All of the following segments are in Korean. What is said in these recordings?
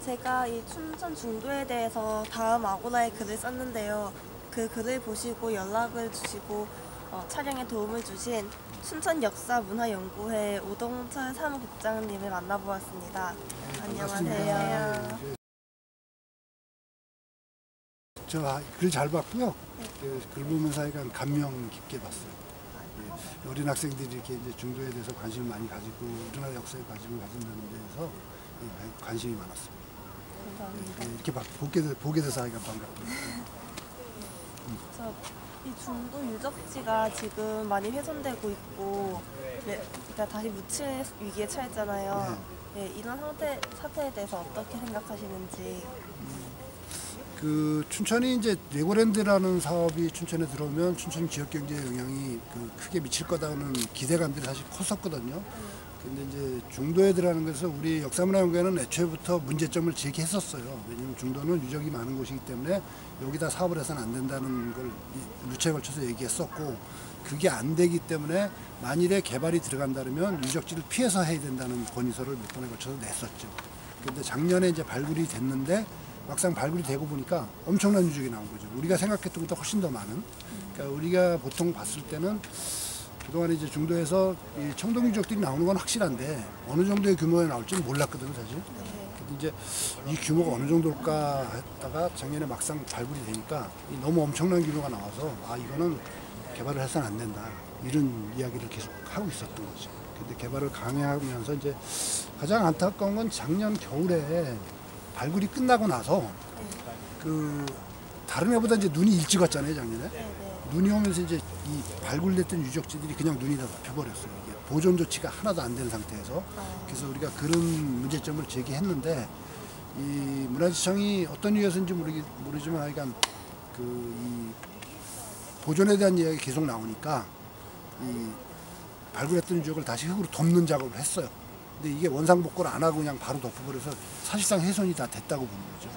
제가 이 춘천 중도에 대해서 다음 아고라에 글을 썼는데요. 그 글을 보시고 연락을 주시고 촬영에 도움을 주신 춘천역사문화연구회 오동철 사무국장님을 만나보았습니다. 안녕하세요. 저 글 잘 봤고요. 글 보면서 약간 감명 깊게 봤어요. 어린 학생들이 이렇게 이제 중도에 대해서 관심을 많이 가지고 우리나라 역사에 관심을 가진다는 데에서 관심이 많았습니다. 감사합니다. 이렇게 보게 돼서 아이가 반갑고요. 이 중도 유적지가 지금 많이 훼손되고 있고, 그러니까 다시 묻힐 위기에 처했잖아요. 네, 이런 사태에 대해서 어떻게 생각하시는지. 춘천이 이제 레고랜드라는 사업이 춘천에 들어오면 춘천 지역 경제에 영향이 크게 미칠 거다는 기대감들이 사실 컸었거든요. 근데 이제 중도에 들어가는 것에서 우리 역사문화연구회는 애초부터 문제점을 제기했었어요. 왜냐하면 중도는 유적이 많은 곳이기 때문에 여기다 사업을 해서는 안 된다는 걸 누차에 걸쳐서 얘기했었고, 그게 안 되기 때문에 만일에 개발이 들어간다면 유적지를 피해서 해야 된다는 건의서를 몇 번에 걸쳐서 냈었죠. 근데 작년에 이제 발굴이 됐는데 막상 발굴이 되고 보니까 엄청난 유적이 나온 거죠. 우리가 생각했던 것보다 훨씬 더 많은. 그러니까 우리가 보통 봤을 때는 그동안 이제 중도에서 이 청동 유적들이 나오는 건 확실한데 어느 정도의 규모에 나올지는 몰랐거든요, 사실. 근데 이제 이 규모가 어느 정도일까 했다가 작년에 막상 발굴이 되니까 너무 엄청난 규모가 나와서 이거는 개발을 해서는 안 된다, 이런 이야기를 계속 하고 있었던 거죠. 근데 개발을 강행하면서 이제 가장 안타까운 건 작년 겨울에 발굴이 끝나고 나서 다른 해보다 이제 눈이 일찍 왔잖아요, 작년에. 눈이 오면서 이제 이 발굴됐던 유적지들이 그냥 눈이 다 덮여버렸어요. 이게 보존 조치가 하나도 안 된 상태에서. 그래서 우리가 그런 문제점을 제기했는데, 이 문화지청이 어떤 이유에서인지 모르지만 하여간 이 보존에 대한 이야기 계속 나오니까 이 발굴했던 유적을 다시 흙으로 덮는 작업을 했어요. 근데 이게 원상복구를 안 하고 그냥 바로 덮어버려서 사실상 훼손이 다 됐다고 보는 거죠.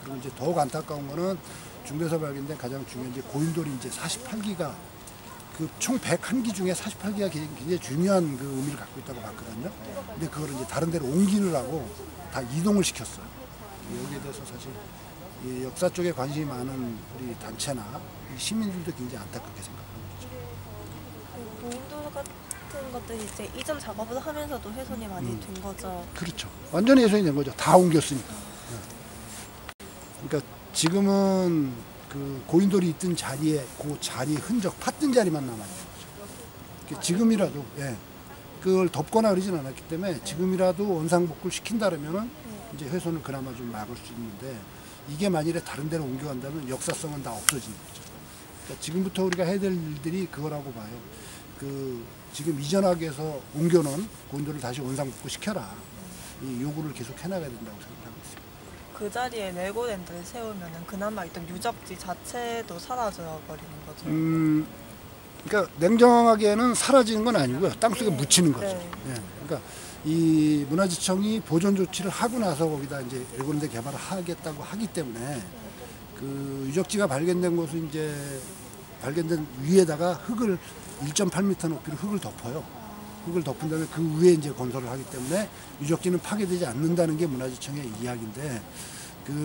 그리고 이제 더욱 안타까운 거는 중도에서 발견된 가장 중요한 이제 고인돌이 이제 48기가 총 101기 중에 48기가 굉장히 중요한 의미를 갖고 있다고 봤거든요. 근데 그걸 이제 다른 데로 옮기느라고 다 이동을 시켰어요. 여기에 대해서 사실 이 역사 쪽에 관심이 많은 우리 단체나 시민들도 굉장히 안타깝게 생각하는 거죠. 고인돌 같은 것들이 이제 이전 작업을 하면서도 훼손이 많이 된 거죠. 그렇죠. 완전히 훼손이 된 거죠. 다 옮겼으니까. 그러니까 지금은 고인돌이 있던 자리에 그 자리 흔적, 팠던 자리만 남아있는 거죠. 지금이라도 그걸 덮거나 그러진 않았기 때문에 지금이라도 원상복구를 시킨다면은 이제 훼손을 그나마 좀 막을 수 있는데, 이게 만일에 다른 데로 옮겨간다면 역사성은 다 없어지는 거죠. 그러니까 지금부터 우리가 해야 될 일들이 그거라고 봐요. 지금 이전하기 위해서 옮겨놓은 고인돌을 다시 원상복구 시켜라, 이 요구를 계속 해나가야 된다고 생각하고 있습니다. 그 자리에 레고랜드를 세우면은 그나마 있던 유적지 자체도 사라져 버리는 거죠. 그러니까 냉정하게는 사라지는 건 아니고요. 땅속에 묻히는 거죠. 그러니까 이 문화지청이 보존 조치를 하고 나서 거기다 이제 레고랜드 개발을 하겠다고 하기 때문에 유적지가 발견된 곳은 이제 발견된 위에다가 흙을 1.8m 높이로 흙을 덮어요. 흙을 덮은 다음에 그 위에 이제 건설을 하기 때문에 유적지는 파괴되지 않는다는 게 문화지청의 이야기인데,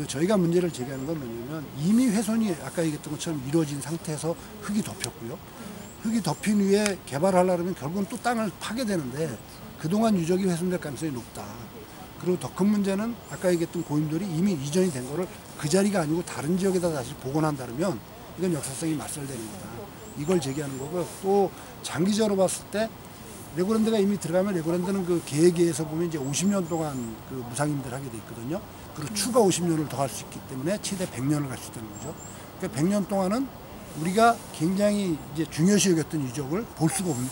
저희가 문제를 제기하는 건 뭐냐면 이미 훼손이 아까 얘기했던 것처럼 이루어진 상태에서 흙이 덮였고요. 흙이 덮인 위에 개발하려면 결국은 또 땅을 파게 되는데 그동안 유적이 훼손될 가능성이 높다. 그리고 더 큰 문제는 아까 얘기했던 고인돌이 이미 이전이 된 거를 그 자리가 아니고 다른 지역에다 다시 복원한다면 이건 역사성이 말살되는 거다. 이걸 제기하는 거고요. 또 장기적으로 봤을 때 레고랜드가 이미 들어가면 레고랜드는 계획에서 보면 이제 50년 동안 무상임대를 하게 돼 있거든요. 그리고 추가 50년을 더 할 수 있기 때문에 최대 100년을 갈 수 있다는 거죠. 그러니까 100년 동안은 우리가 굉장히 이제 중요시 여겼던 유적을 볼 수가 없는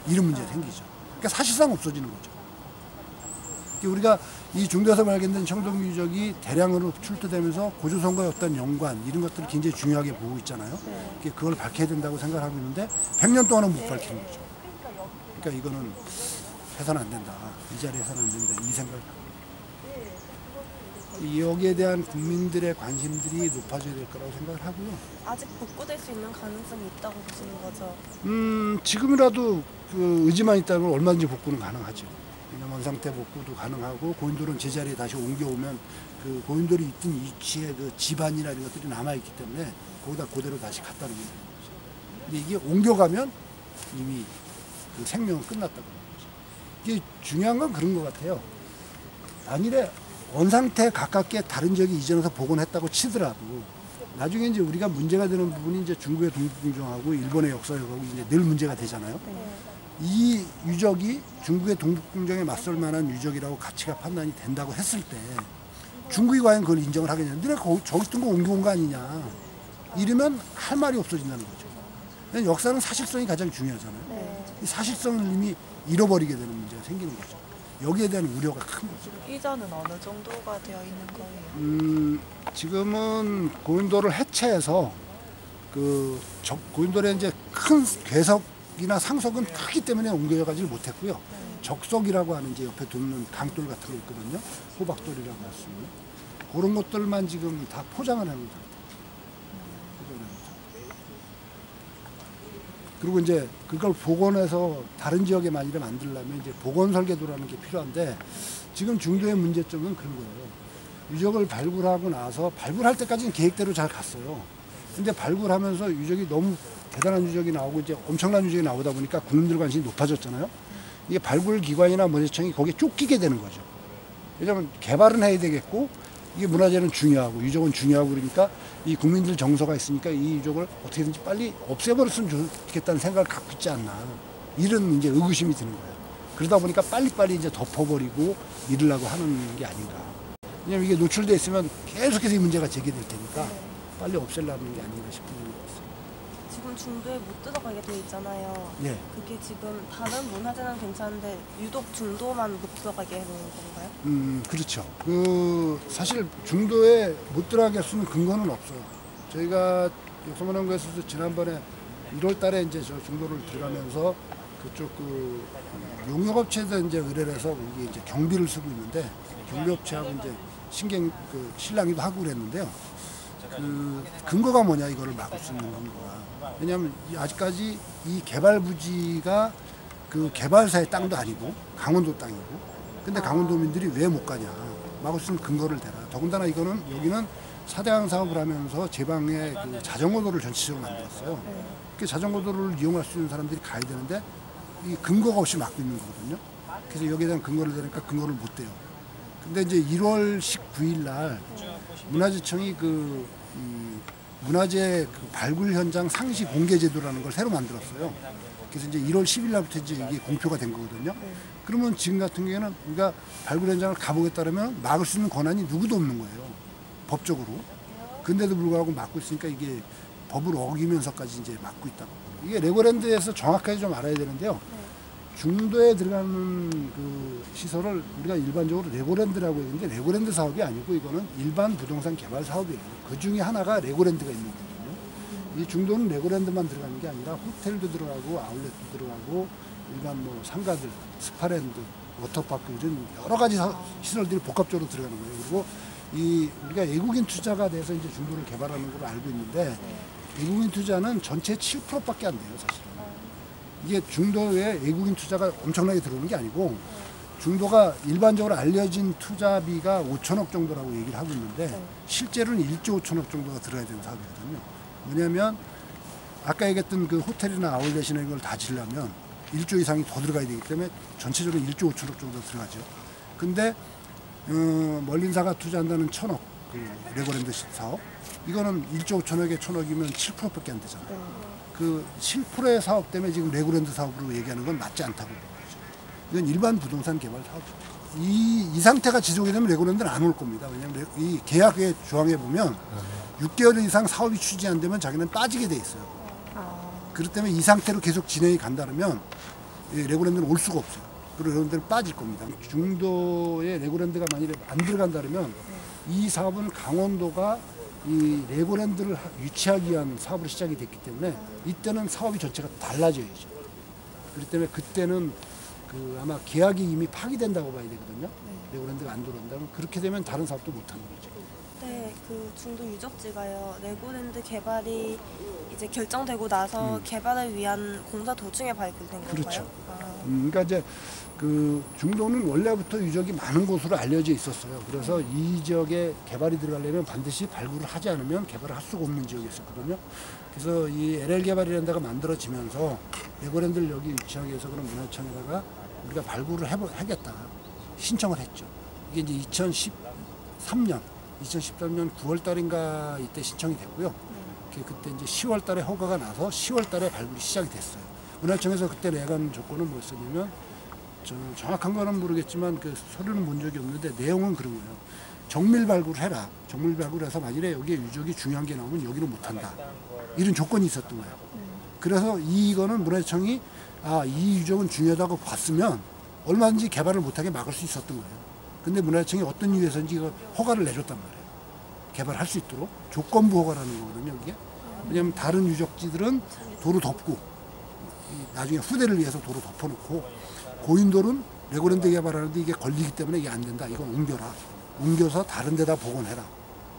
이런 문제가 생기죠. 그러니까 사실상 없어지는 거죠. 우리가 이 중도에서 발견된 청동 유적이 대량으로 출토되면서 고조선과의 어떤 연관, 이런 것들을 굉장히 중요하게 보고 있잖아요. 그걸 밝혀야 된다고 생각하고 있는데 100년 동안은 못 밝히는 거죠. 그러니까 이거는 해서는 안 된다, 이 자리에 해서는 안 된다, 이 생각을 여기에 대한 국민들의 관심들이 높아져야 될 거라고 생각을 하고요. 아직 복구될 수 있는 가능성이 있다고 보시는 거죠? 지금이라도 의지만 있다면 얼마든지 복구는 가능하죠. 원상태 복구도 가능하고 고인돌은 제자리에 다시 옮겨오면 그 고인돌이 있던 위치에 그 지반이나 이런 것들이 남아있기 때문에 거기다 그대로 다시 갖다 놓으면 되는 거죠. 근데 이게 옮겨가면 이미 그 생명은 끝났다고 하는 거죠. 이게 중요한 건 그런 것 같아요. 만일에 원상태 가깝게 다른 지역에 이전해서 복원했다고 치더라도 나중에 이제 우리가 문제가 되는 부분이 이제 중국의 동북궁정하고 일본의 역사하고 이제 늘 문제가 되잖아요. 이 유적이 중국의 동북궁정에 맞설 만한 유적이라고 가치가 판단이 된다고 했을 때 중국이 과연 그걸 인정을 하겠냐. 너네 저기 있던 거 옮겨온 거 아니냐. 이러면 할 말이 없어진다는 거죠. 역사는 사실성이 가장 중요하잖아요. 이 사실성을 이미 잃어버리게 되는 문제가 생기는 거죠. 여기에 대한 우려가 큰 거죠. 이전은 어느 정도가 되어 있는 거예요? 지금은 고인돌을 해체해서 그 고인돌의 이제 큰 괴석이나 상석은 크기 때문에 옮겨가지를 못했고요. 적석이라고 하는 이제 옆에 돕는 강돌 같은 게 있거든요. 호박돌이라고 할 수 있는 그런 것들만 지금 다 포장을 하는 거죠. 그리고 이제 그걸 복원해서 다른 지역에 만일에 만들려면 이제 복원 설계도라는 게 필요한데 지금 중도의 문제점은 그런 거예요. 유적을 발굴하고 나서 발굴할 때까지는 계획대로 잘 갔어요. 근데 발굴하면서 유적이 너무 대단한 유적이 나오고 이제 엄청난 유적이 나오다 보니까 국민들 관심이 높아졌잖아요. 이게 발굴 기관이나 문화재청이 거기에 쫓기게 되는 거죠. 왜냐하면 개발은 해야 되겠고 이게 문화재는 중요하고 유적은 중요하고 그러니까 이 국민들 정서가 있으니까 이 유적을 어떻게든지 빨리 없애버렸으면 좋겠다는 생각을 갖고 있지 않나. 이런 이제 의구심이 드는 거예요. 그러다 보니까 빨리빨리 이제 덮어버리고 이러려고 하는 게 아닌가. 왜냐면 이게 노출돼 있으면 계속해서 이 문제가 제기될 테니까 빨리 없애려는 게 아닌가 싶은 생각이 있어요. 지금 중도에 못 들어가게 돼 있잖아요. 예. 그게 지금 다른 문화재는 괜찮은데 유독 중도만 못 들어가게 해놓은 건가요? 그렇죠. 사실 중도에 못 들어가게 할 수 있는 근거는 없어요. 저희가 역사문화연구소에서 지난번에 1월 달에 이제 저 중도를 들어가면서 그쪽 용역업체에다 이제 의뢰를 해서 이게 이제 경비를 쓰고 있는데 경비업체하고 이제 실랑이도 하고 그랬는데요. 근거가 뭐냐 이거를 막을 수 있는 근거가. 왜냐하면 아직까지 이 개발 부지가 그 개발사의 땅도 아니고 강원도 땅이고 근데 강원도민들이 왜 못 가냐. 막을 수 있는 근거를 대라. 더군다나 여기는 사대강 사업을 하면서 제방에 그 자전거도를 전체적으로 만들었어요. 그 자전거도를 이용할 수 있는 사람들이 가야 되는데 이 근거가 없이 막고 있는 거거든요. 그래서 여기에 대한 근거를 대니까 근거를 못 대요. 근데 이제 1월 19일 날 문화재청이 문화재 발굴 현장 상시 공개 제도라는 걸 새로 만들었어요. 그래서 이제 1월 10일 날부터 이제 이게 공표가 된 거거든요. 그러면 지금 같은 경우에는 우리가 발굴 현장을 가보겠다면 막을 수 있는 권한이 누구도 없는 거예요. 법적으로. 근데도 불구하고 막고 있으니까 이게 법을 어기면서까지 이제 막고 있다고. 이게 레고랜드에서 정확하게 좀 알아야 되는데요. 중도에 들어가는 그 시설을 우리가 일반적으로 레고랜드라고 했는데 레고랜드 사업이 아니고 이거는 일반 부동산 개발 사업이에요. 그 중에 하나가 레고랜드가 있는 거거든요. 이 중도는 레고랜드만 들어가는 게 아니라 호텔도 들어가고 아울렛도 들어가고 일반 뭐 상가들, 스파랜드, 워터파크 이런 여러 가지 시설들이 복합적으로 들어가는 거예요. 그리고 우리가 외국인 투자가 돼서 이제 중도를 개발하는 걸로 알고 있는데 외국인 투자는 전체 7%밖에 안 돼요, 사실은. 이게 중도에 외국인 투자가 엄청나게 들어오는 게 아니고 중도가 일반적으로 알려진 투자비가 5천억 정도라고 얘기를 하고 있는데 실제로는 1조 5천억 정도가 들어야 되는 사업이거든요. 뭐냐면 아까 얘기했던 그 호텔이나 아울렛이나 이걸 다 지으려면 1조 이상이 더 들어가야 되기 때문에 전체적으로 1조 5천억 정도 들어가죠. 근데 멀린사가 투자한다는 1,000억 그 레고랜드 사업 이거는 1조 5천억에 1,000억이면 7%밖에 안 되잖아요. 그 7%의 사업 때문에 지금 레고랜드 사업으로 얘기하는 건 맞지 않다고 보는 거죠. 이건 일반 부동산 개발 사업입니다. 이 상태가 지속이 되면 레고랜드는 안 올 겁니다. 왜냐하면 이 계약의 조항에 보면 6개월 이상 사업이 추진 안 되면 자기는 빠지게 돼 있어요. 그렇기 때문에 이 상태로 계속 진행이 간다면 레고랜드는 올 수가 없어요. 그리고 레고랜드는 빠질 겁니다. 중도에 레고랜드가 만일에 안 들어간다면 이 사업은 강원도가 이 레고랜드를 유치하기 위한 사업으로 시작이 됐기 때문에 이때는 사업이 전체가 달라져야죠. 그렇기 때문에 그때는 아마 계약이 이미 파기된다고 봐야 되거든요. 레고랜드가 안 들어온다면 그렇게 되면 다른 사업도 못 하는 거죠. 네, 그 중도 유적지가요. 레고랜드 개발이 이제 결정되고 나서 개발을 위한 공사 도중에 발굴된 건가요? 그렇죠. 그러니까 이제 그 중도는 원래부터 유적이 많은 곳으로 알려져 있었어요. 그래서 이 지역에 개발이 들어가려면 반드시 발굴을 하지 않으면 개발을 할 수가 없는 지역이었거든요. 그래서 이 LL 개발이라는 데가 만들어지면서 레고랜드를 여기 위치하기 위해서 그런 문화청에다가 우리가 발굴을 하겠다 신청을 했죠. 이게 이제 2013년 9월 달인가 이때 신청이 됐고요. 그때 이제 10월 달에 허가가 나서 10월 달에 발굴이 시작이 됐어요. 문화청에서 그때 내건 조건은 뭐였었냐면 정확한 거는 모르겠지만 그 서류는 본 적이 없는데 내용은 그런 거예요. 정밀 발굴을 해라. 정밀 발굴해서 만일에 여기에 유적이 중요한 게 나오면 여기는 못한다. 이런 조건이 있었던 거예요. 그래서 이거는 문화청이 이 유적은 중요하다고 봤으면 얼마든지 개발을 못하게 막을 수 있었던 거예요. 근데 문화청이 어떤 이유에서인지 이거 허가를 내줬단 말이에요. 개발할 수 있도록 조건부 허가라는 거거든요. 이게 왜냐하면 다른 유적지들은 도로 덮고 나중에 후대를 위해서 도로 덮어놓고 고인돌은 레고랜드 개발하는데 이게 걸리기 때문에 이게 안 된다. 이건 옮겨라. 옮겨서 다른 데다 복원해라.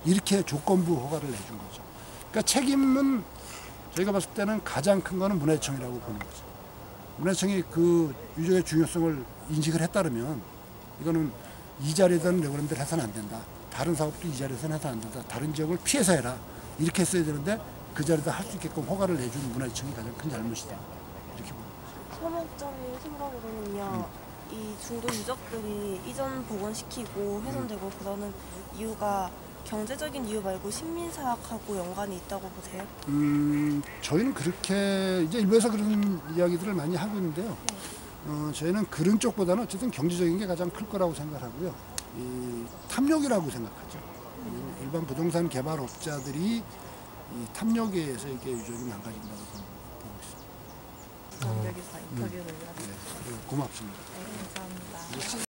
이렇게 조건부 허가를 내준 거죠. 그러니까 책임은 저희가 봤을 때는 가장 큰 거는 문화청이라고 보는 거죠. 문화청이 그 유적의 중요성을 인식을 했다면 이거는 이 자리에서는 레고랜드를 해서는 안 된다. 다른 사업도 이 자리에서는 해서는 안 된다. 다른 지역을 피해서 해라. 이렇게 했어야 되는데 그 자리에다 할 수 있게끔 허가를 내준 문화청이 가장 큰 잘못이다. 이렇게 봅니다. 소목장님 생각으로는요, 이 중도 유적들이 이전 복원시키고 훼손되고 그러는 이유가 경제적인 이유 말고 식민사학하고 연관이 있다고 보세요? 저희는 그렇게 이제 일부에서 그런 이야기들을 많이 하고 있는데요. 저희는 그런 쪽보다는 어쨌든 경제적인 게 가장 클 거라고 생각하고요. 이 탐욕이라고 생각하죠. 일반 부동산 개발업자들이 이 탐욕에 의해서 이게 유적이 망가진다고 보고 있습니다. 여기서 인터뷰를 네, 고맙습니다. 감사합니다.